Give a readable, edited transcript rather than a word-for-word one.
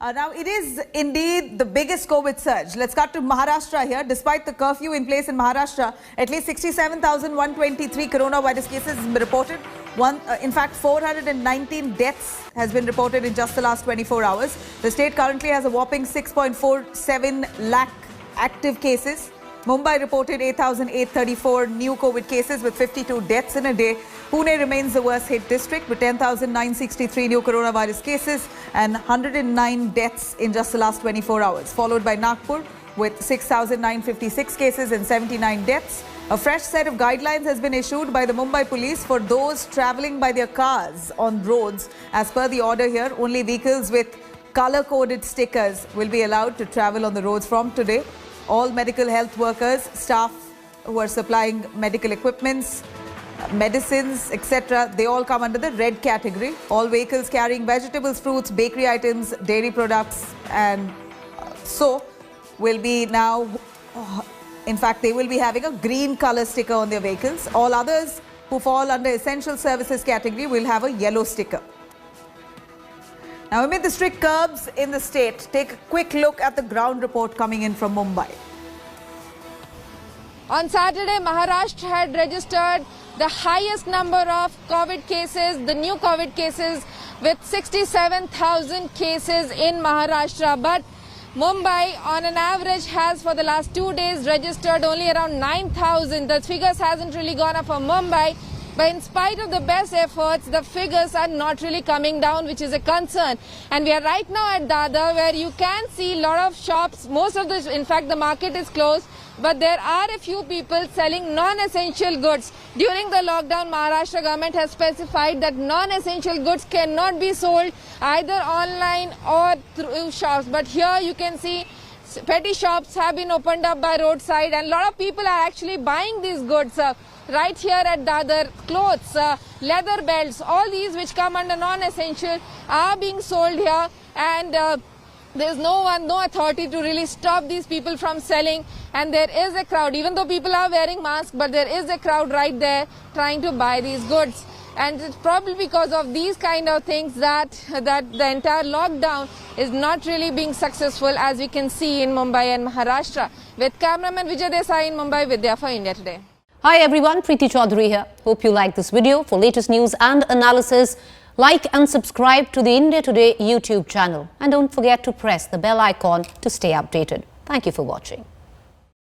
Now, it is indeed the biggest COVID surge. Let's cut to Maharashtra here. Despite the curfew in place in Maharashtra, at least 67,123 coronavirus cases have been reported. In fact, 419 deaths has been reported in just the last 24 hours. The state currently has a whopping 6.47 lakh active cases. Mumbai reported 8,834 new COVID cases with 52 deaths in a day. Pune remains the worst hit district with 10,963 new coronavirus cases and 109 deaths in just the last 24 hours, followed by Nagpur with 6,956 cases and 79 deaths. A fresh set of guidelines has been issued by the Mumbai police for those travelling by their cars on roads. As per the order here, only vehicles with colour-coded stickers will be allowed to travel on the roads from today. All medical health workers, staff who are supplying medical equipments, medicines, etc., they all come under the red category. All vehicles carrying vegetables, fruits, bakery items, dairy products and so will be now, in fact, they will be having a green colour sticker on their vehicles. All others who fall under essential services category will have a yellow sticker. Now, amid the strict curbs in the state, take a quick look at the ground report coming in from Mumbai. On Saturday, Maharashtra had registered the highest number of COVID cases, the new COVID cases, with 67,000 cases in Maharashtra. But Mumbai, on an average, has for the last 2 days registered only around 9,000. The figures hasn't really gone up for Mumbai. But in spite of the best efforts, the figures are not really coming down, which is a concern. And we are right now at Dadar, where you can see a lot of shops. In fact, the market is closed. But there are a few people selling non-essential goods. During the lockdown, Maharashtra government has specified that non-essential goods cannot be sold either online or through shops. But here you can see petty shops have been opened up by roadside, and a lot of people are actually buying these goods. Right here at Dadar, clothes, leather belts, all these which come under non-essential are being sold here, and there's no authority to really stop these people from selling. And there is a crowd, even though people are wearing masks, but there is a crowd right there trying to buy these goods. And it's probably because of these kind of things that the entire lockdown is not really being successful, as we can see in Mumbai and Maharashtra. With cameraman Vijay Desai in Mumbai, Vidya for India Today. Hi everyone, Preeti Chaudhary here. Hope you like this video. For latest news and analysis, like and subscribe to the India Today YouTube channel. And don't forget to press the bell icon to stay updated. Thank you for watching.